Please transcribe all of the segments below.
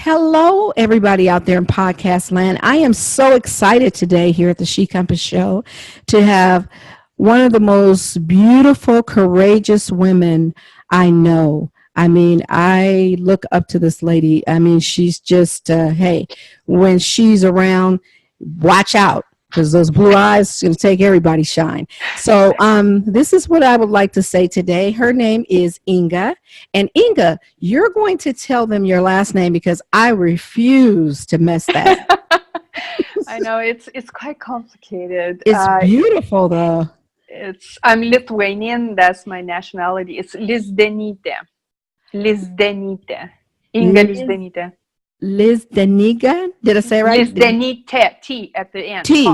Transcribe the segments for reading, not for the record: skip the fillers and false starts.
Hello, everybody out there in podcast land. I am so excited today here at the She Compass Show to have one of the most beautiful, courageous women I know. I mean, I look up to this lady. I mean, she's just, hey, when she's around, watch out because those blue eyes going to take everybody's shine. So this is what I would like to say today. Her name is Inga. And Inga, you're going to tell them your last name because I refuse to mess that. I know it's quite complicated. It's beautiful, though. I'm Lithuanian. That's my nationality. It's Lizdenyte. Lizdenyte. Inga Liz, Lizdenyte. Lizdeniga? Did I say it right? Lizdenyte. T at the end. T.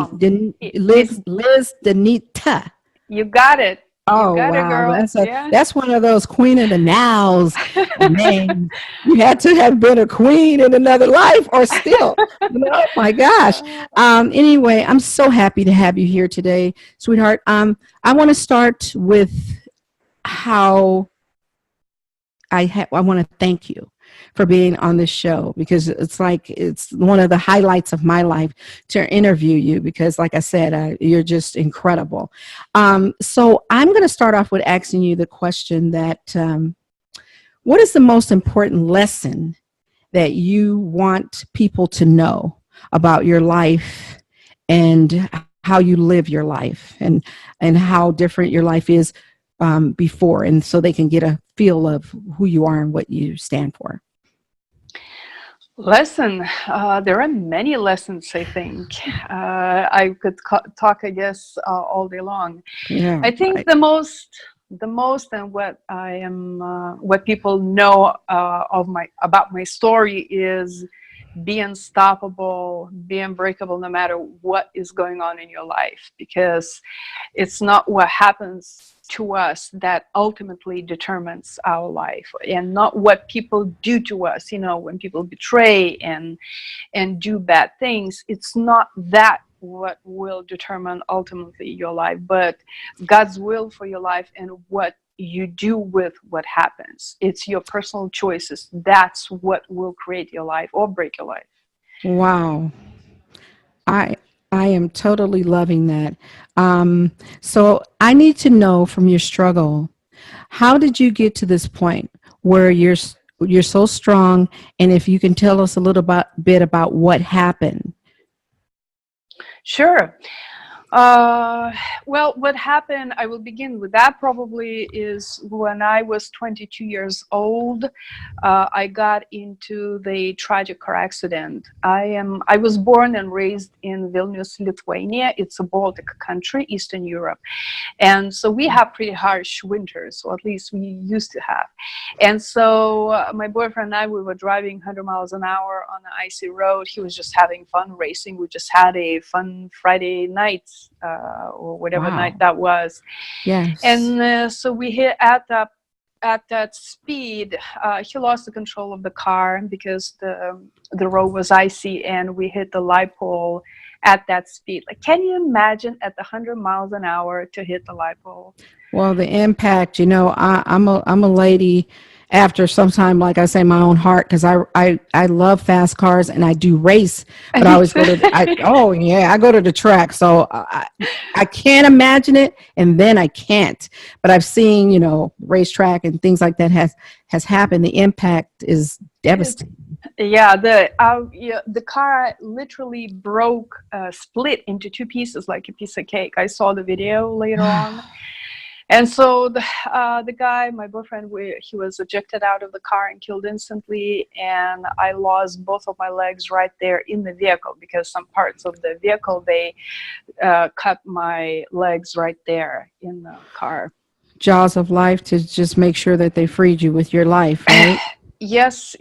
Liz. Lizdenita. You got it. You Oh got it, wow, girl. that's one of those queen of the nows names. You had to have been a queen in another life, or still. Oh my gosh. Anyway, I'm so happy to have you here today, sweetheart. I want to start with how I want to thank you for being on this show because it's one of the highlights of my life to interview you because, like I said, you're just incredible. So I'm going to start off with asking you the question that what is the most important lesson that you want people to know about your life and how you live your life and how different your life is before, and so they can get a feel of who you are and what you stand for? Lesson. There are many lessons, I think. I could talk, I guess, all day long. Yeah, I think the most and what people know about my story is be unstoppable, be unbreakable no matter what is going on in your life, because it's not what happens to us that ultimately determines our life, and not what people do to us. You know, when people betray and do bad things, it's not that what will determine ultimately your life, but God's will for your life and what you do with what happens. It's your personal choices. That's what will create your life or break your life. wow. I I am totally loving that. So I need to know from your struggle, how did you get to this point where you're so strong, and if you can tell us a little bit about what happened. Sure. Well, what happened, I will begin with that probably, is when I was 22 years old, I got into the tragic car accident. I was born and raised in Vilnius, Lithuania. It's a Baltic country, Eastern Europe. And so we have pretty harsh winters, or at least we used to have. And so my boyfriend and I, we were driving 100 miles an hour on an icy road. He was just having fun racing. We just had a fun Friday night, or whatever Wow. night that was. Yes. And so we hit at that speed. He lost the control of the car because the road was icy, and we hit the light pole at that speed. Like, can you imagine at the 100 miles an hour to hit the light pole? Well, the impact, I'm a lady after some time, like I say, my own heart, because I love fast cars and I do race, but I always go to I go to the track, so I can't imagine it, and then I can't. But I've seen, racetrack and things like that has happened. The impact is devastating. Yeah, the car literally split into two pieces like a piece of cake. I saw the video later on. And so the guy, my boyfriend, he was ejected out of the car and killed instantly. And I lost both of my legs right there in the vehicle, because some parts of the vehicle, they cut my legs right there in the car. Jaws of life to just make sure that they freed you with your life, right? Yes.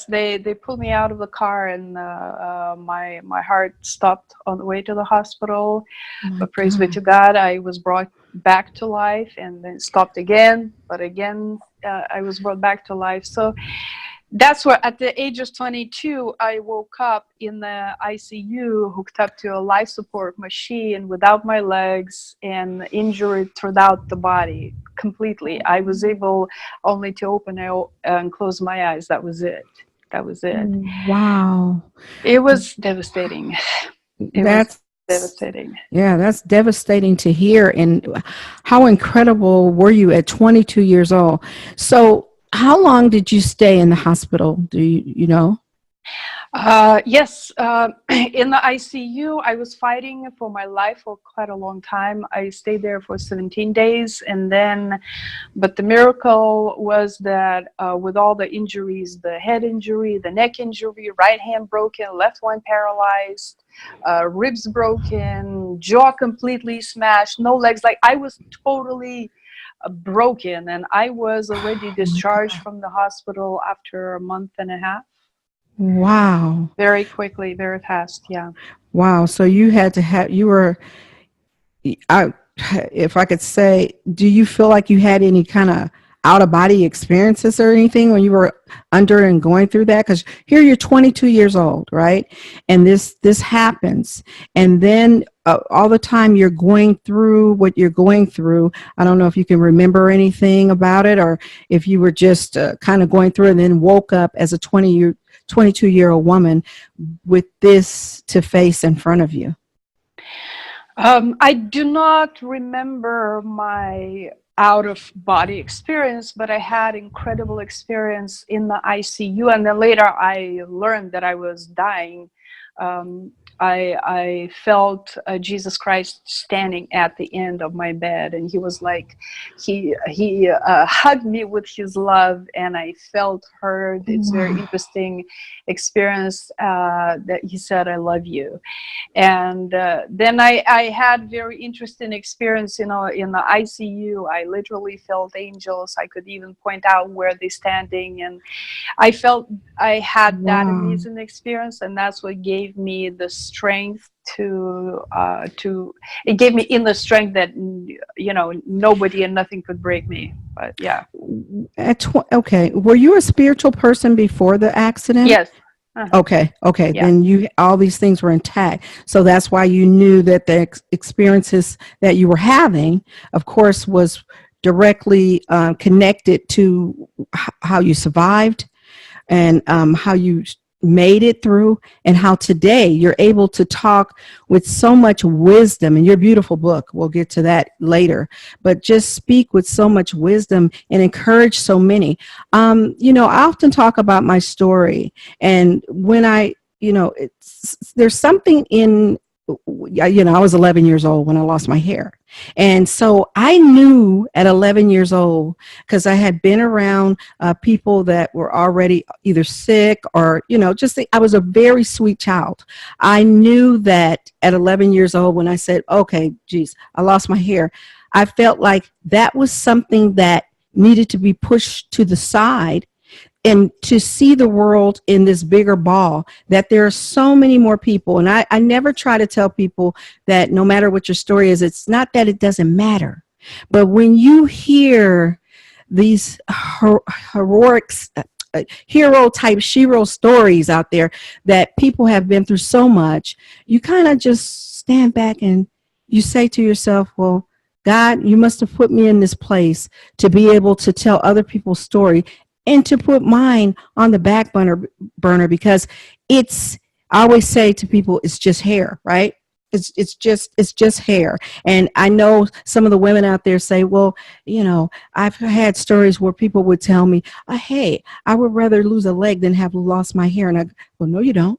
They pulled me out of the car, and my heart stopped on the way to the hospital. But praise be to God, I was brought back to life, and then stopped again. But again, I was brought back to life. So that's where, at the age of 22, I woke up in the ICU, hooked up to a life support machine without my legs, and injured throughout the body completely. I was able only to open and close my eyes. That was it. That was it. Wow. It was devastating. It was That's, devastating. yeah, that's devastating to hear. And how incredible were you at 22 years old? So, how long did you stay in the hospital? Do you know? Yes, in the ICU, I was fighting for my life for quite a long time. I stayed there for 17 days, and then, but the miracle was that with all the injuries, the head injury, the neck injury, right hand broken, left one paralyzed, ribs broken, jaw completely smashed, no legs, like I was totally broken, and I was already Oh my discharged God. from the hospital after a month and a half. Wow. Very quickly, very fast, yeah. Wow. So you had to have, you were, I, if I could say, do you feel like you had any kind of out of body experiences or anything when you were under and going through that? Because here you're 22 years old, right? And this happens, and then all the time you're going through what you're going through. I don't know if you can remember anything about it, or if you were just kind of going through it and then woke up as a 22-year-old woman with this to face in front of you. I do not remember my out of body experience, but I had incredible experience in the ICU. And then later I learned that I was dying. Um, I felt Jesus Christ standing at the end of my bed, and he was like, he hugged me with his love, and I felt heard. It's very Wow. interesting experience that he said, "I love you." And then I had very interesting experience, in the ICU. I literally felt angels. I could even point out where they're standing, and I felt I had that Wow. amazing experience, and that's what gave me the strength to it gave me inner strength that nobody and nothing could break me. But yeah. Okay, were you a spiritual person before the accident? Yes. Uh-huh. Okay, Yeah. then you all these things were intact. So that's why you knew that the experiences that you were having, of course, was directly connected to how you survived, and how you made it through, and how today you're able to talk with so much wisdom in your beautiful book. We'll get to that later, but just speak with so much wisdom and encourage so many. I often talk about my story, and when there's something in, I was 11 years old when I lost my hair. And so I knew at 11 years old, because I had been around people that were already either sick or, I was a very sweet child. I knew that at 11 years old, when I said, okay, geez, I lost my hair, I felt like that was something that needed to be pushed to the side, and to see the world in this bigger ball, that there are so many more people. And I never try to tell people that no matter what your story is, it's not that it doesn't matter. But when you hear these heroic, hero type shero stories out there, that people have been through so much, you kind of just stand back and you say to yourself, well, God, you must have put me in this place to be able to tell other people's story, and to put mine on the back burner, because I always say to people, it's just hair, right? It's just hair. And I know some of the women out there say, well, I've had stories where people would tell me, hey, I would rather lose a leg than have lost my hair. And well, no, you don't.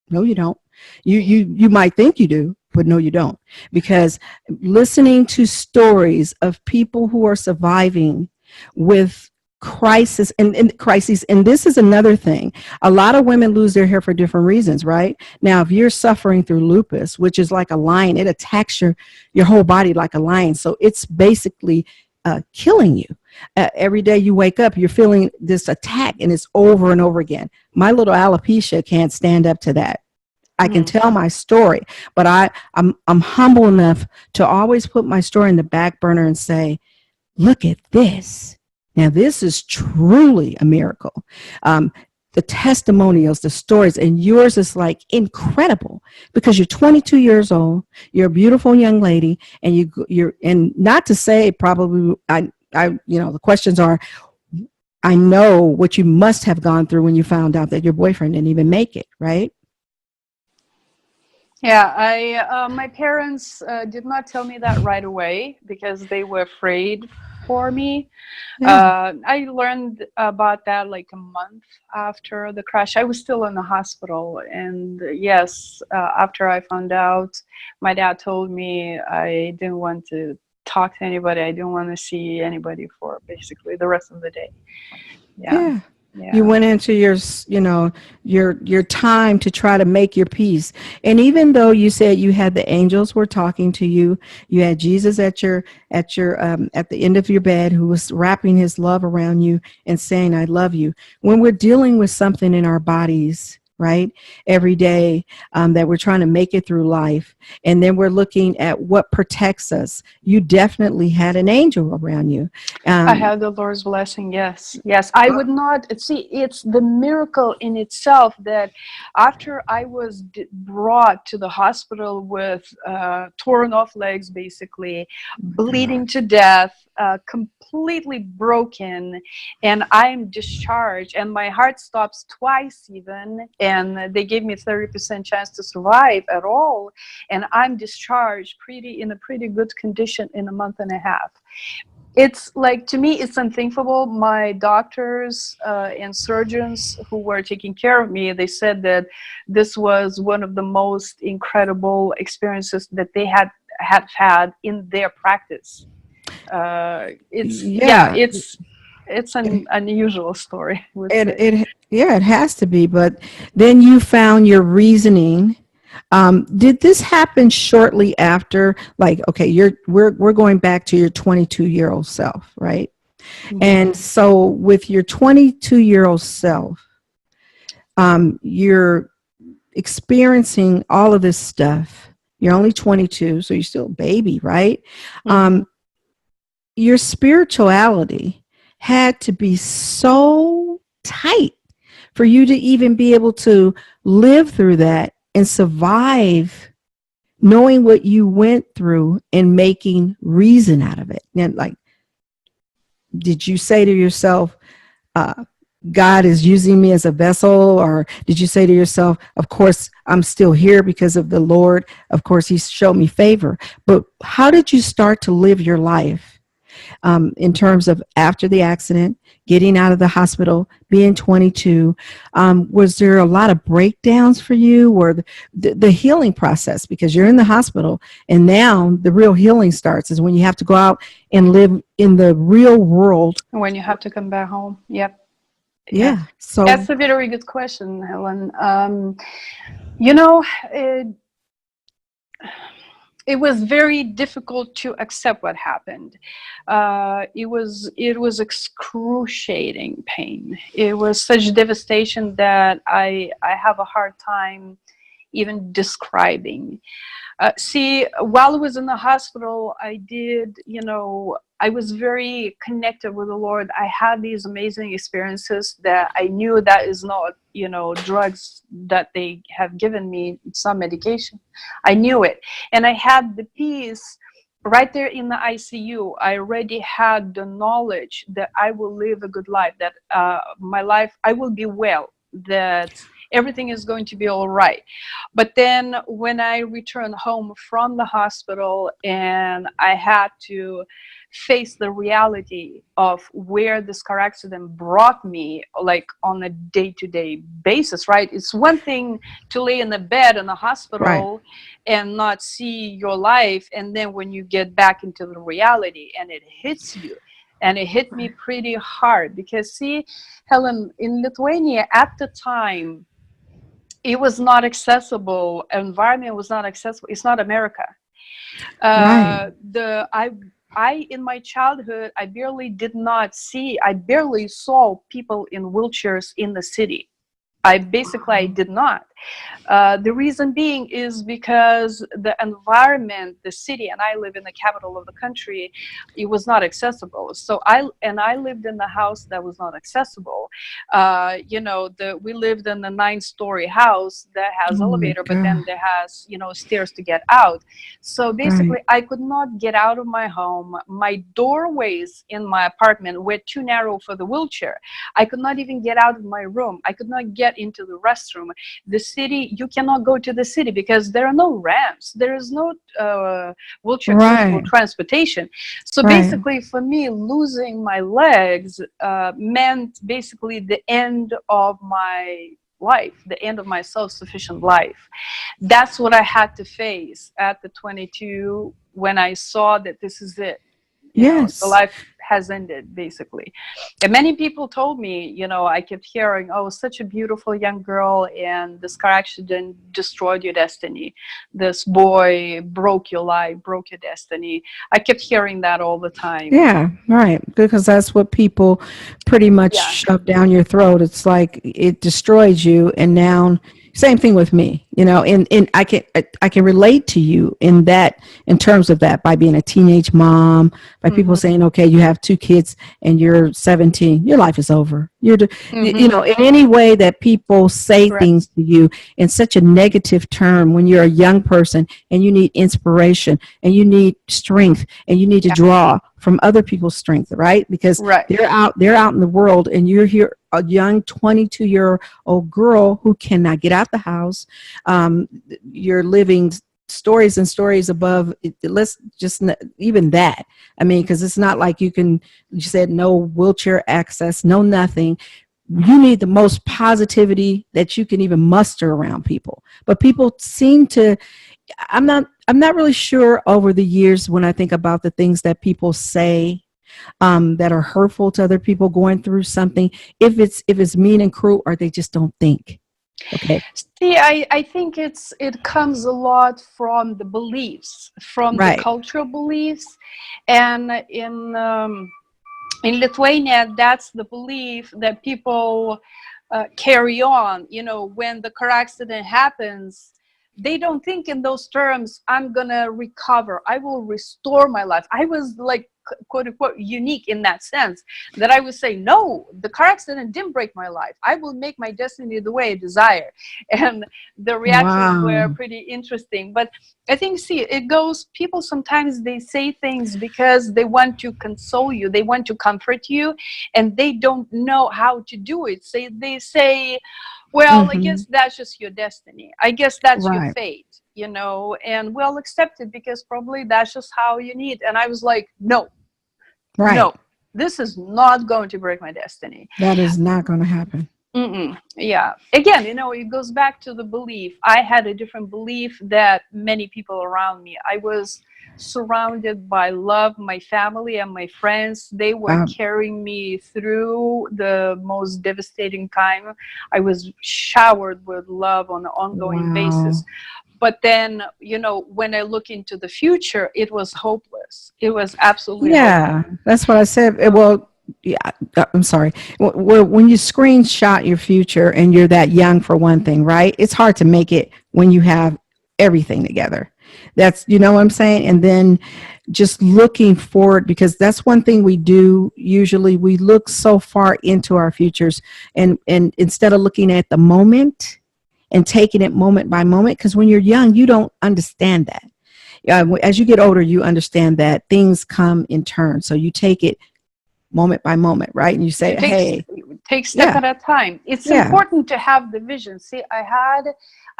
No, you don't. You might think you do, but no, you don't. Because listening to stories of people who are surviving with crises, and this is another thing. A lot of women lose their hair for different reasons, right? Now, if you're suffering through lupus, which is like a lion, it attacks your whole body like a lion. So it's basically killing you. Every day you wake up, you're feeling this attack, and it's over and over again. My little alopecia can't stand up to that. I can tell my story, but I'm humble enough to always put my story in the back burner and say, look at this. Now, this is truly a miracle. The testimonials, the stories, and yours is like incredible, because you're 22 years old, you're a beautiful young lady, and you're, and not to say probably, the questions are, I know what you must have gone through when you found out that your boyfriend didn't even make it, right? Yeah, my parents did not tell me that right away because they were afraid for me. Yeah. I learned about that like a month after the crash. I was still in the hospital, and yes, after I found out, my dad told me I didn't want to talk to anybody. I didn't want to see anybody for basically the rest of the day. Yeah, Yeah. You yeah. went into your, your time to try to make your peace. And even though you said you had the angels were talking to you, you had Jesus at the end of your bed who was wrapping his love around you and saying, I love you. When we're dealing with something in our bodies, right, every day, that we're trying to make it through life, and then we're looking at what protects us, you definitely had an angel around you. I Um, have the Lord's blessing. Yes, yes. I would not see. It's the miracle in itself that after I was brought to the hospital with torn off legs, basically bleeding to death, completely broken, and I'm discharged, and my heart stops twice even, and they gave me 30% chance to survive at all, and I'm discharged in a pretty good condition in a month and a half. It's like, to me, it's unthinkable. My doctors and surgeons who were taking care of me, they said that this was one of the most incredible experiences that they had in their practice. It's yeah, yeah. it's an unusual story, I would It say. it yeah, it has to be. But then you found your reasoning. Did this happen shortly after? Like, okay, we're going back to your 22-year-old self, right? Hmm. And so with your 22-year-old self, you're experiencing all of this stuff. You're only 22, so you're still a baby, right? Hmm. Your spirituality had to be so tight for you to even be able to live through that and survive knowing what you went through and making reason out of it. And like, did you say to yourself, uh, God is using me as a vessel? Or did you say to yourself, of course, I'm still here because of the Lord. Of course, he showed me favor. But how did you start to live your life? In terms of after the accident, getting out of the hospital, being 22, was there a lot of breakdowns for you, or the healing process? Because you're in the hospital, and now the real healing starts is when you have to go out and live in the real world. When you have to come back home. Yep. Yes. Yeah. So, That's a very good question, Helen. You know, it was very difficult to accept what happened. It was excruciating pain. It was such devastation that I have a hard time even describing. See, while I was in the hospital, I was very connected with the Lord. I had these amazing experiences that I knew that is not, drugs that they have given me, some medication. I knew it. And I had the peace right there in the ICU. I already had the knowledge that I will live a good life, that my life, I will be well, that everything is going to be all right. But then when I returned home from the hospital and I had to face the reality of where this car accident brought me, like on a day-to-day basis, right? It's one thing to lay in the bed in the right, hospital and not see your life, and then when you get back into the reality and it hits you, and it hit me pretty hard because, see, Helen, in Lithuania at the time, it was not accessible. Environment was not accessible. It's not America. right. The I in my childhood, I barely saw people in wheelchairs in the city. I did not. The reason being is because the environment, the city, and I live in the capital of the country, it was not accessible. So I lived in the house that was not accessible. We lived in a 9-story house that has Oh my elevator, but then God. there has, stairs to get out. So Right. basically, I could not get out of my home. My doorways in my apartment were too narrow for the wheelchair. I could not even get out of my room. I could not get into the restroom. The city, you cannot go to the city because there are no ramps. There is no wheelchair accessible Right. transportation. So Right. basically, for me, losing my legs meant basically the end of my life, the end of my self-sufficient life. That's what I had to face at the 22 when I saw that this is it. The Yes. life has ended, basically. And many people told me, I kept hearing, oh, such a beautiful young girl, and this car accident destroyed your destiny. This boy broke your life, broke your destiny. I kept hearing that all the time. Yeah, right. Because that's what people pretty much Yeah. shove down your throat. It's like it destroys you, and now same thing with me. And I can relate to you in terms of that by being a teenage mom, by people Hmm. saying, okay, you have 2 kids and you're 17, your life is over. Hmm. In any way that people say Correct. things to you in such a negative term when you're a young person and you need inspiration and you need strength and you need to Yeah. draw from other people's strength, right? Because Right. they're out in the world, and you're here, a young 22-year-old girl who cannot get out the house. You're living stories and stories above. Let's just even that. I mean, because it's not like you said no wheelchair access, no nothing. You need the most positivity that you can even muster around people. But people seem to, I'm not really sure over the years when I think about the things that people say that are hurtful to other people going through something, if it's mean and cruel, or they just don't think. Okay. See, I think it comes a lot from the beliefs, from the Right. cultural beliefs, and in Lithuania, that's the belief that people carry on. When the car accident happens, they don't think in those terms, I'm gonna recover, I will restore my life. I was like, quote unquote, unique in that sense, that I would say, no, the car accident didn't break my life, I will make my destiny the way I desire. And the reactions were Wow. pretty interesting. But I think, see, it goes, people sometimes they say things because they want to console you, they want to comfort you, and they don't know how to do it. So they say, well, I Hmm. guess that's just your destiny, I guess that's your Right. fate, and we'll accept it because probably that's just how you need. And I was like, no, Right. no, this is not going to break my destiny. That is not going to happen. Mm-mm. Yeah. Again, it goes back to the belief. I had a different belief that many people around me. I was surrounded by love, my family and my friends. They were Wow. carrying me through the most devastating time. I was showered with love on an ongoing basis. Wow. But then, when I look into the future, it was hopeless. It was absolutely hopeless. Yeah, that's what I said. So, Well, yeah, I'm sorry. When you screenshot your future and you're that young, for one thing, right? It's hard to make it when you have everything together. You know what I'm saying? And then just looking forward, because that's one thing we do. Usually we look so far into our futures, and instead of looking at the moment and taking it moment by moment, because when you're young, you don't understand that. As you get older, you understand that things come in turns. So you take it moment by moment, right? And you say, you hey, take step yeah, at a time. It's yeah, important to have the vision. See, I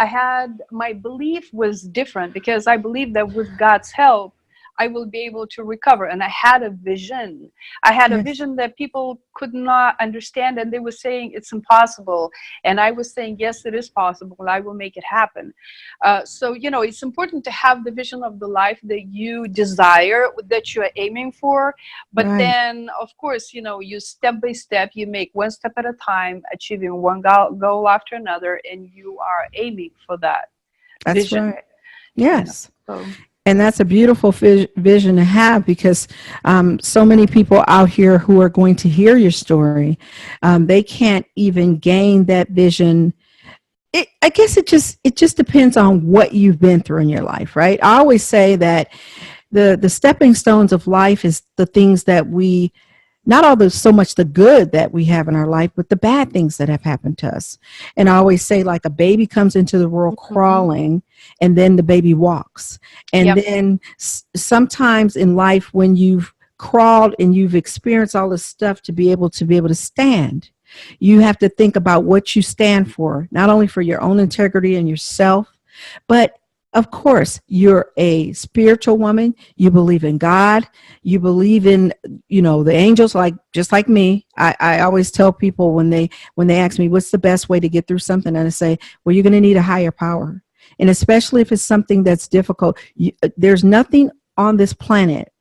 had my belief was different because I believe that with God's help I will be able to recover. And I had a vision. I had a yes, vision that people could not understand, and they were saying it's impossible. And I was saying, yes, it is possible. I will make it happen. So, it's important to have the vision of the life that you desire, that you are aiming for. But right. then, of course, you step by step, you make one step at a time, achieving one goal after another, and you are aiming for that That's vision. right. Yes. So And that's a beautiful vision to have, because so many people out here who are going to hear your story, they can't even gain that vision I guess it just depends on what you've been through in your life, right? I always say that the stepping stones of life is the things that we, not all the so much the good that we have in our life, but the bad things that have happened to us. And I always say, like, a baby comes into the world crawling, and then the baby walks. And Yep. then sometimes in life, when you've crawled and you've experienced all this stuff to be able to stand, you have to think about what you stand for, not only for your own integrity and yourself, but of course, you're a spiritual woman. You believe in God. You believe in, the angels, like just like me. I always tell people when they ask me what's the best way to get through something, and I say, well, you're going to need a higher power. And especially if it's something that's difficult, there's nothing on this planet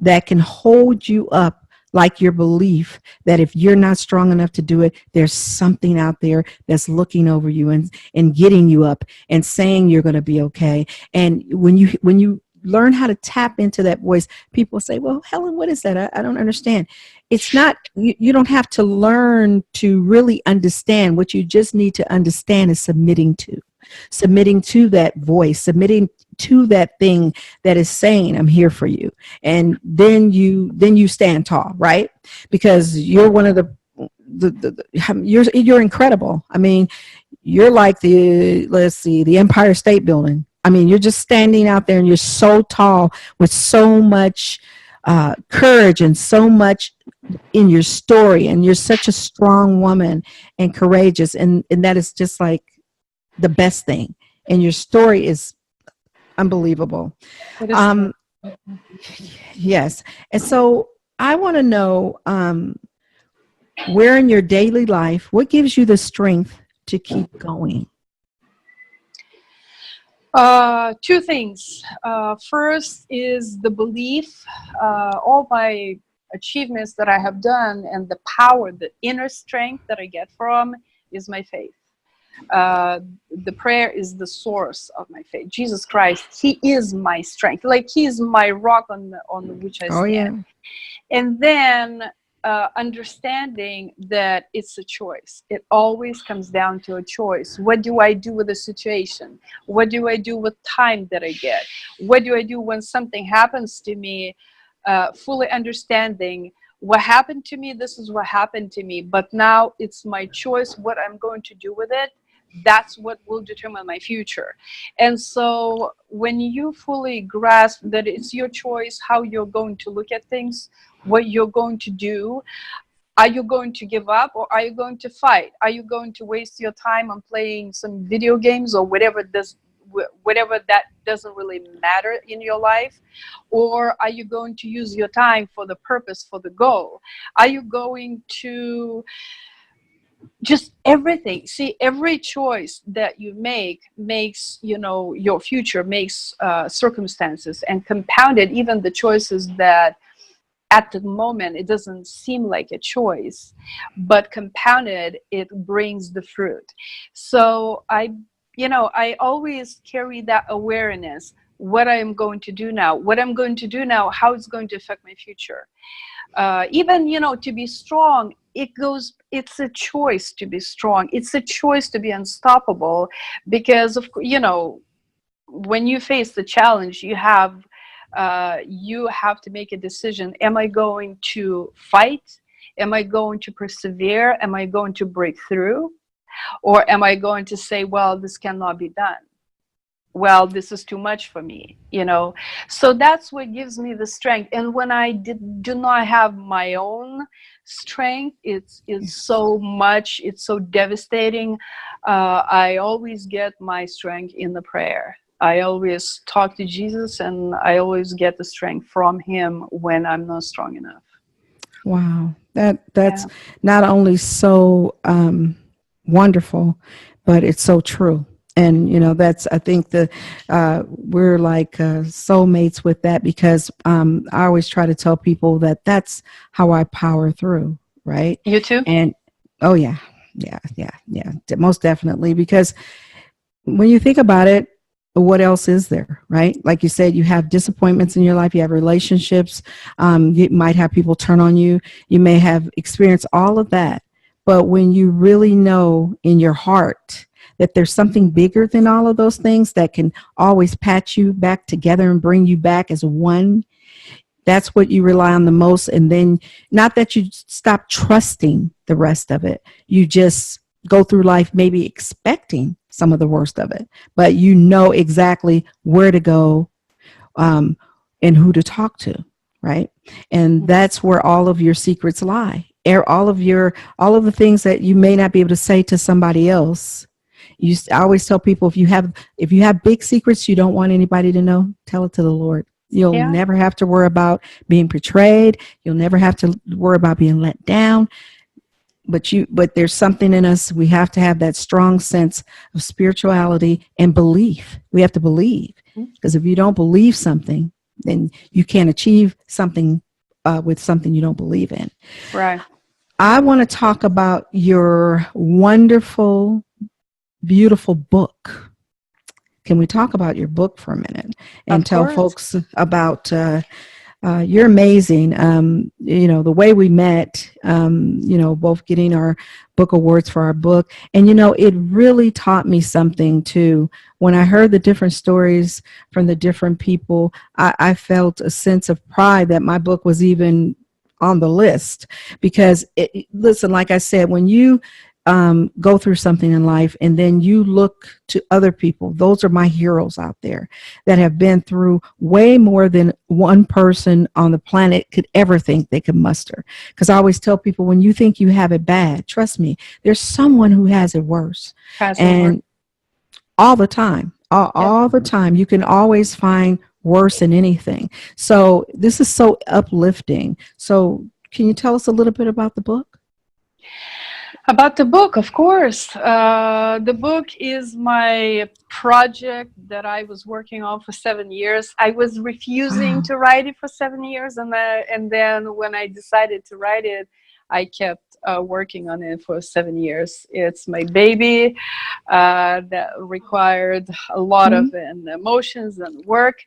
that can hold you up like your belief that if you're not strong enough to do it, there's something out there that's looking over you and getting you up and saying you're going to be okay. And when you learn how to tap into that voice, people say, well, Helen, what is that? I don't understand. It's not, you don't have to learn to really understand. What you just need to understand is submitting to that voice, submitting to that thing that is saying, I'm here for you. And then you stand tall, right? Because you're one of you're incredible. I mean, you're like the Empire State Building. I mean, you're just standing out there and you're so tall with so much courage and so much in your story. And you're such a strong woman and courageous. And that is just like the best thing. And your story is unbelievable. Yes. And so I want to know, where in your daily life, what gives you the strength to keep going? Two things. First is the belief, all my achievements that I have done, and the power, the inner strength that I get from is my faith. The prayer is the source of my faith. Jesus Christ, He is my strength. Like, He is my rock on which I stand. Oh, yeah. And then understanding that it's a choice. It always comes down to a choice. What do I do with the situation? What do I do with time that I get? What do I do when something happens to me? Fully understanding what happened to me, this is what happened to me, but now it's my choice what I'm going to do with it. That's what will determine my future. And so when you fully grasp that it's your choice how you're going to look at things, what you're going to do, are you going to give up or are you going to fight? Are you going to waste your time on playing some video games or whatever that doesn't really matter in your life? Or are you going to use your time for the purpose, for the goal? Are you going to just everything? See, every choice that you make makes, your future, makes circumstances, and compounded, even the choices that at the moment it doesn't seem like a choice, but compounded, it brings the fruit. So I always carry that awareness, what I am going to do now, how it's going to affect my future. Even, to be strong, it's a choice to be strong. It's a choice to be unstoppable, because when you face the challenge, you have to make a decision. Am I going to fight? Am I going to persevere? Am I going to break through? Or am I going to say, well, this cannot be done? Well, this is too much for me, So that's what gives me the strength. And when I do not have my own strength, it's so much, it's so devastating. I always get my strength in the prayer. I always talk to Jesus, and I always get the strength from Him when I'm not strong enough. Wow. That's not only so wonderful, but it's so true. And, I think we're like soulmates with that, because I always try to tell people that that's how I power through. Right. You too? And, oh, yeah, most definitely. Because when you think about it, what else is there, right? Like you said, you have disappointments in your life, you have relationships, you might have people turn on you, you may have experienced all of that. But when you really know in your heart that there's something bigger than all of those things that can always patch you back together and bring you back as one. That's what you rely on the most. And then not that you stop trusting the rest of it. You just go through life maybe expecting some of the worst of it, but you know exactly where to go, and who to talk to, right? And that's where all of your secrets lie. All of the things that you may not be able to say to somebody else. I always tell people, if you have big secrets you don't want anybody to know, tell it to the Lord. You'll Yeah. never have to worry about being betrayed. You'll never have to worry about being let down. But there's something in us. We have to have that strong sense of spirituality and belief. We have to believe, because if you don't believe something, then you can't achieve something with something you don't believe in. Right. I want to talk about your wonderful, beautiful book. Can we talk about your book for a minute and Of tell course. folks about you're amazing. The way we met, both getting our book awards for our book. And, it really taught me something too. When I heard the different stories from the different people, I felt a sense of pride that my book was even on the list. Because, listen, like I said, when you go through something in life and then you look to other people, those are my heroes out there that have been through way more than one person on the planet could ever think they could muster. Because I always tell people, when you think you have it bad, trust me, there's someone who has it worse. And all the time, all the time, you can always find worse in anything. So this is so uplifting. So can you tell us a little bit about the book? About the book, of course. The book is my project that I was working on for 7 years. I was refusing to write it for 7 years, and then when I decided to write it, I kept working on it for 7 years. It's my baby that required a lot of emotions and work.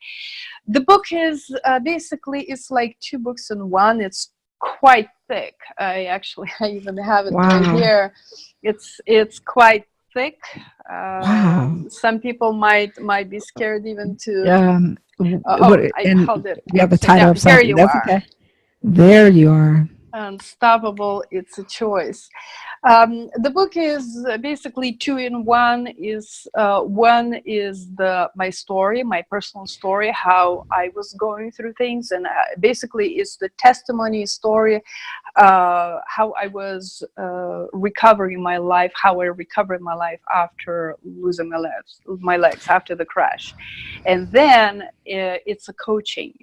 The book is basically, it's like 2 books in one. It's quite thick. I even have it right here. It's quite thick. Some people might be scared even to. I held it. You have the title of something. That's okay. There you are. Unstoppable. It's a choice. The book is basically 2 in 1. One is my story, my personal story, how I was going through things, and basically it's the testimony story, how I was recovering my life, how I recovered my life after losing my legs after the crash, and then it's a coaching,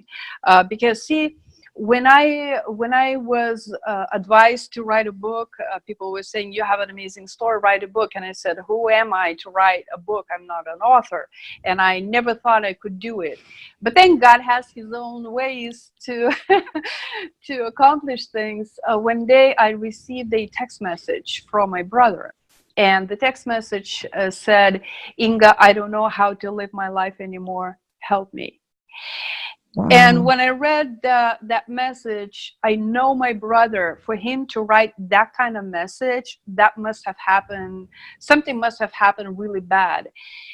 because see. When I was advised to write a book, people were saying, you have an amazing story, write a book. And I said, who am I to write a book? I'm not an author. And I never thought I could do it. But then God has his own ways to, to accomplish things. One day I received a text message from my brother. And the text message said, Inga, I don't know how to live my life anymore. Help me. Wow. And when I read that message, I know my brother, for him to write that kind of message, that must have happened, something must have happened really bad.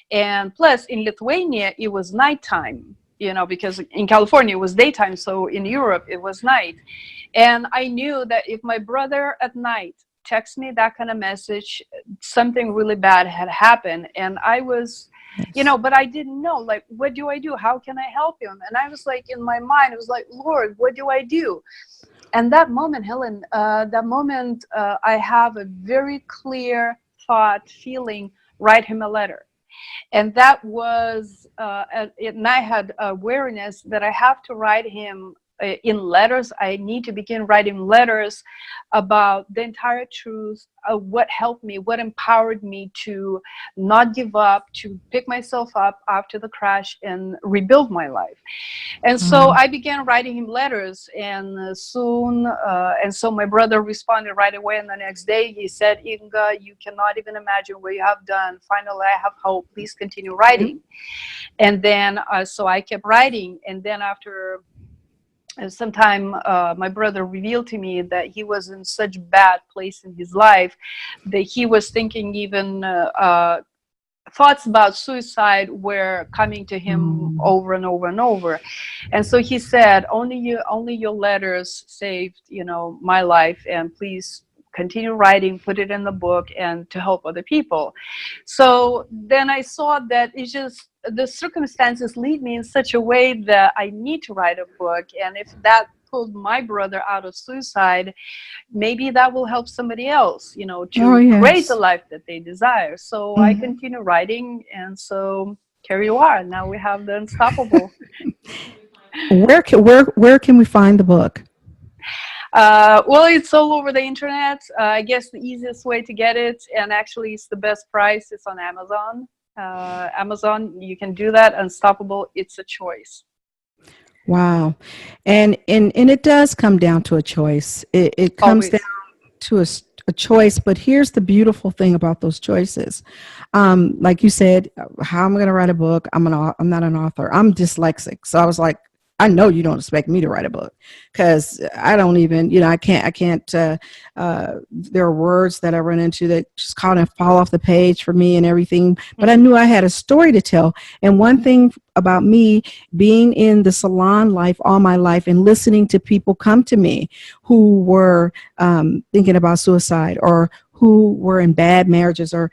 And plus, in Lithuania, it was nighttime, because in California, it was daytime. So in Europe, it was night. And I knew that if my brother at night texted me that kind of message, something really bad had happened. And I was... but I didn't know, like, what do I do? How can I help him? And I was like, in my mind, it was like, Lord, what do I do? And that moment, Helen, I have a very clear thought, feeling, write him a letter. And that was, and I had awareness that I have to write him in letters. I need to begin writing letters about the entire truth, what helped me, what empowered me to not give up, to pick myself up after the crash and rebuild my life. And so I began writing him letters, and soon, and so my brother responded right away. And the next day he said, Inga, you cannot even imagine what you have done. Finally, I have hope. Please continue writing. And then, so I kept writing. And then after sometime, my brother revealed to me that he was in such bad place in his life that he was thinking even thoughts about suicide were coming to him Mm. over and over and over. And so he said, only your letters saved, my life, and please continue writing, put it in the book, and to help other people. So then I saw that it's just the circumstances lead me in such a way that I need to write a book. And if that pulled my brother out of suicide, maybe that will help somebody else, Oh, to create the yes. life that they desire. So I Mhm. continue writing, and so here you are. Now we have the Unstoppable. Where can we find the book? Well, it's all over the internet. I guess the easiest way to get it, and actually it's the best price, it's on Amazon. Amazon, you can do that. Unstoppable, it's a choice. Wow. And it does come down to a choice. It comes down Always. to a choice, but here's the beautiful thing about those choices. Like you said, how am I going to write a book? I'm not an author. I'm dyslexic. So I was like, I know you don't expect me to write a book, because I don't even, I can't, there are words that I run into that just kind of fall off the page for me and everything. But I Mm-hmm. knew I had a story to tell. And one thing about me being in the salon life all my life and listening to people come to me who were thinking about suicide, or who were in bad marriages, or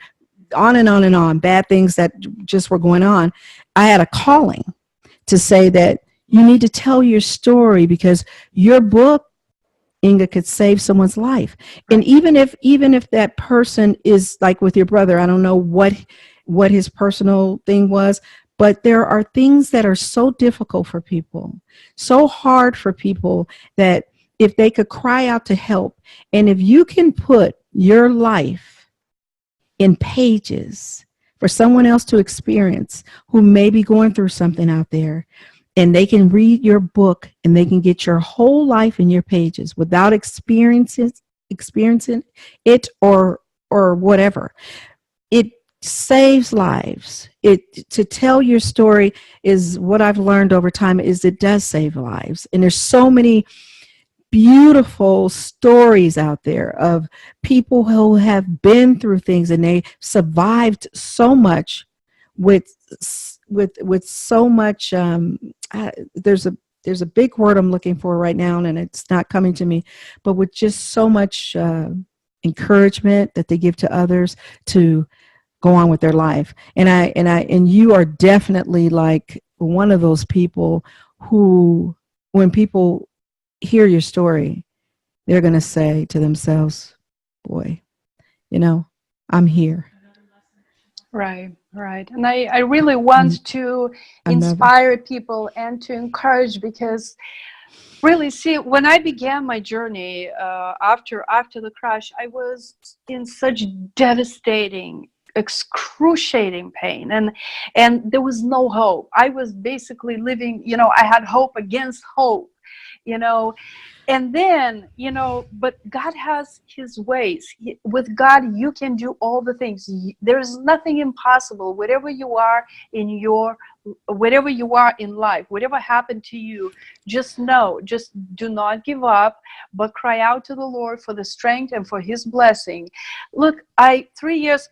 on and on and on, bad things that just were going on, I had a calling to say that you need to tell your story, because your book, Inga, could save someone's life. And Right. even if that person is like with your brother, I don't know what his personal thing was, but there are things that are so difficult for people, so hard for people, that if they could cry out to help, and if you can put your life in pages for someone else to experience, who may be going through something out there, and they can read your book and they can get your whole life in your pages without experiencing it, or whatever. It saves lives. It To tell your story is what I've learned over time, is it does save lives. And there's so many beautiful stories out there of people who have been through things, and they survived so much with so much there's a big word I'm looking for right now, and it's not coming to me, but with just so much encouragement that they give to others to go on with their life. And you are definitely like one of those people who, when people hear your story, they're going to say to themselves, boy, you know, I'm here. Right, right. And I really want to Another. inspire people and to encourage, because really, see, when I began my journey, after the crash, I was in such devastating, excruciating pain, and there was no hope. I was basically living, I had hope against hope, you know and then, but God has his ways. With God, you can do all the things. There's nothing impossible. Whatever you are in life, whatever happened to you, just know, just do not give up, but cry out to the Lord for the strength and for his blessing. Look, 3 years,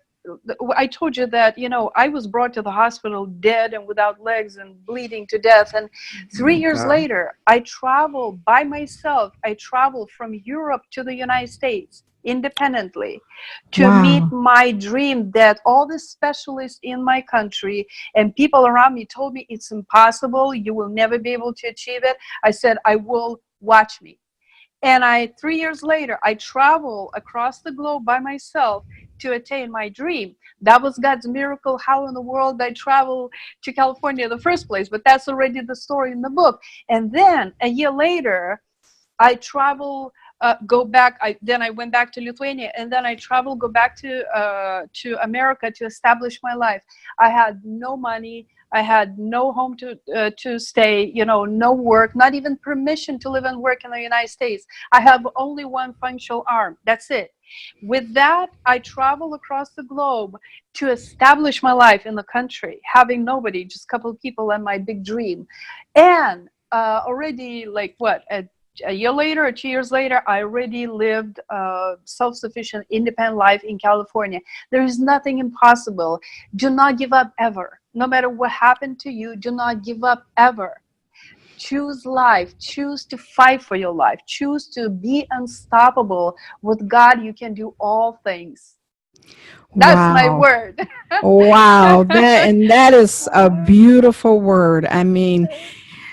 I told you that, I was brought to the hospital dead and without legs and bleeding to death. And 3 years God. later, I traveled by myself. I traveled from Europe to the United States independently to meet Wow. my dream that all the specialists in my country and people around me told me it's impossible. You will never be able to achieve it. I said, I will. Watch me. And 3 years later, I travel across the globe by myself to attain my dream. That was God's miracle. How in the world I travel to California in the first place? But that's already the story in the book. And then a year later, I travel, go back. Then I went back to Lithuania, and then I travel, go back to America to establish my life. I had no money. I had no home to stay. No work, not even permission to live and work in the United States. I have only one functional arm. That's it. With that, I travel across the globe to establish my life in the country, having nobody, just a couple of people and my big dream. And already, like what, at a year later or 2 years later, I already lived a self-sufficient, independent life in California. There is nothing impossible. Do not give up ever. No matter what happened to you, do not give up ever. Choose life. Choose to fight for your life. Choose to be unstoppable. With God, you can do all things. That's my Wow. word. Wow. That is a beautiful word. I mean,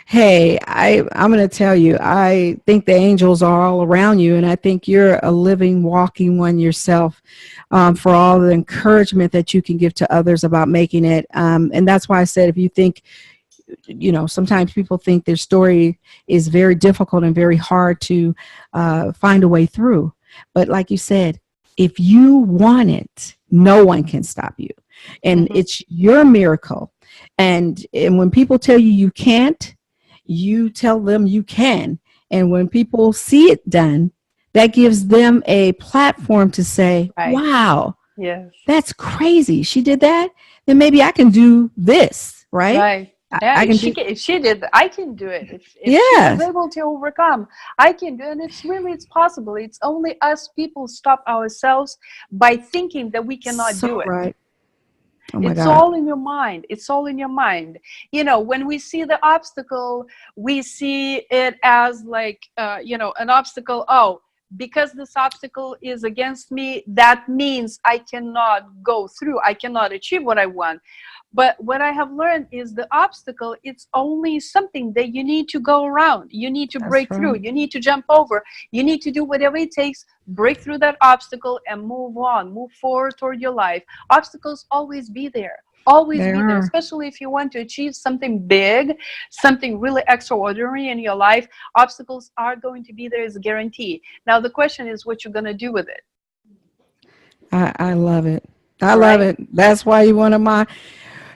hey, I'm going to tell you, I think the angels are all around you, and I think you're a living, walking one yourself, for all the encouragement that you can give to others about making it. And that's why I said, if you think, sometimes people think their story is very difficult and very hard to find a way through. But like you said, if you want it, no one can stop you. And it's your miracle. And when people tell you you can't, you tell them you can. And when people see it done, that gives them a platform to say, Right. wow, Yes. that's crazy. She did that. Then maybe I can do this, right? Right. Yeah, I can if she did, I can do it. If she yes. was able to overcome, I can do it. And it's possible. It's only us people stop ourselves by thinking that we cannot So do it. right. Oh my It's God. all in your mind. It's all in your mind. When we see the obstacle, we see it as like, an obstacle. Oh, because this obstacle is against me, that means I cannot go through. I cannot achieve what I want. But what I have learned is the obstacle, it's only something that you need to go around. You need to break through. You need to jump over. You need to do whatever it takes, break through that obstacle and move on, move forward toward your life. Obstacles always be there. Always be there, especially if you want to achieve something big, something really extraordinary in your life. Obstacles are going to be there as a guarantee. Now, the question is what you're going to do with it. I love it. I love it. That's why you're one of my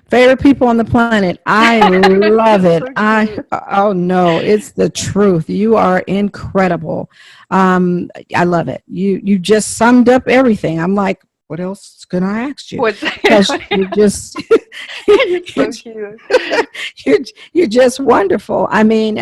favorite people on the planet. I love it. Oh no, it's the truth. You are incredible. I love it. You just summed up everything. I'm like, what else can I ask you? Because you're just so cute. you're just wonderful. I mean,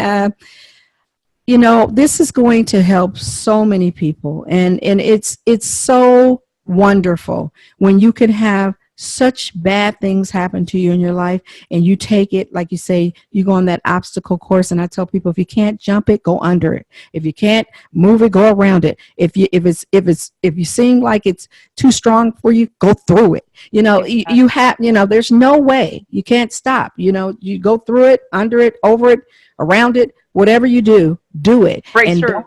this is going to help so many people, and it's so wonderful when you can have such bad things happen to you in your life and you take it, like you say, you go on that obstacle course. And I tell people, if you can't jump it, go under it. If you can't move it, go around it. If you seem like it's too strong for you, go through it. You have, there's no way. You can't stop. You go through it, under it, over it, around it, whatever you do it. Break through.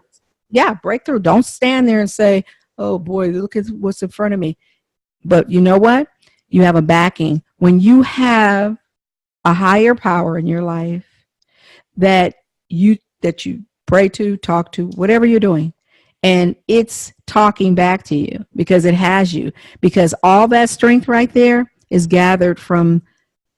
Break through. Don't stand there and say, oh boy, look at what's in front of me. But you know what? You have a backing. When you have a higher power in your life that you pray to, talk to, whatever you're doing, and it's talking back to you because it has you, because all that strength right there is gathered from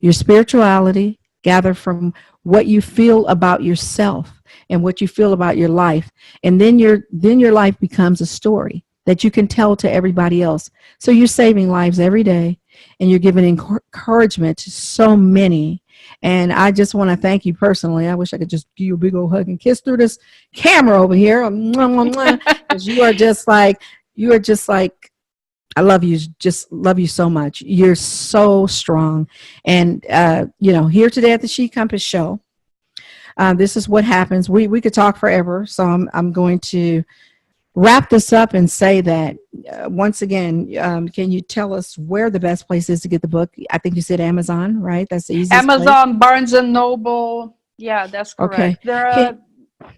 your spirituality, gathered from what you feel about yourself and what you feel about your life. And then your life becomes a story that you can tell to everybody else. So you're saving lives every day. And you're giving encouragement to so many. And I just want to thank you personally. I wish I could just give you a big old hug and kiss through this camera over here. Because you are just like, I love you. Just love you so much. You're so strong. And, here today at the She Compass Show, this is what happens. We could talk forever. So I'm going to wrap this up and say that once again, can you tell us where the best place is to get the book? I think you said Amazon, right? That's the easiest Amazon, place. Barnes and Noble. Yeah, that's correct. Okay. There are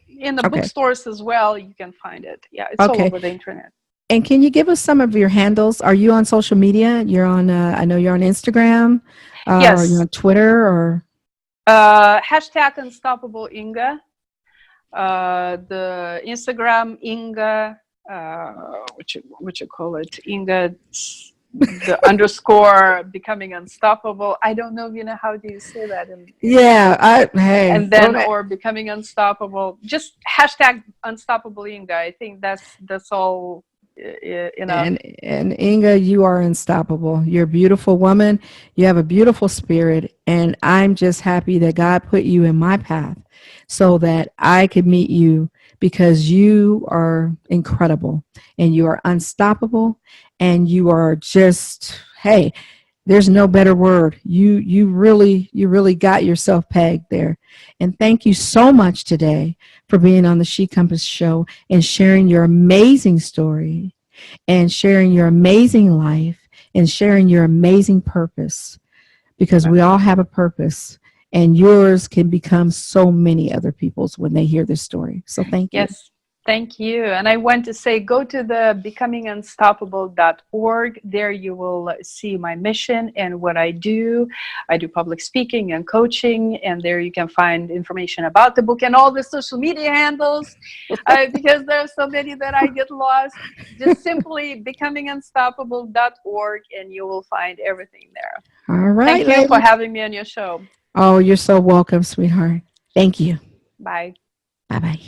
in the bookstores as well. You can find it. Yeah, it's all over the internet. And can you give us some of your handles? Are you on social media? You're on. I know you're on Instagram. Yes. Or you're on Twitter or. Hashtag Unstoppable Inga. The Instagram Inga, what you call it, Inga, the underscore becoming unstoppable. I don't know, how do you say that? And then or becoming unstoppable. Just hashtag Unstoppable Inga. I think that's all. And Inga, you are unstoppable. You're a beautiful woman. You have a beautiful spirit, and I'm just happy that God put you in my path so that I could meet you, because you are incredible and you are unstoppable and you are just, hey, there's no better word. You really got yourself pegged there. And thank you so much today for being on the She Compass show and sharing your amazing story and sharing your amazing life and sharing your amazing purpose, because we all have a purpose and yours can become so many other people's when they hear this story. So thank you. Yes, thank you. And I want to say, go to the becomingunstoppable.org. There you will see my mission and what I do. I do public speaking and coaching, and there you can find information about the book and all the social media handles, because there are so many that I get lost. Just simply becomingunstoppable.org, and you will find everything there. All right, Thank you for ladies. having me on your show. Oh, you're so welcome, sweetheart. Thank you. Bye. Bye-bye.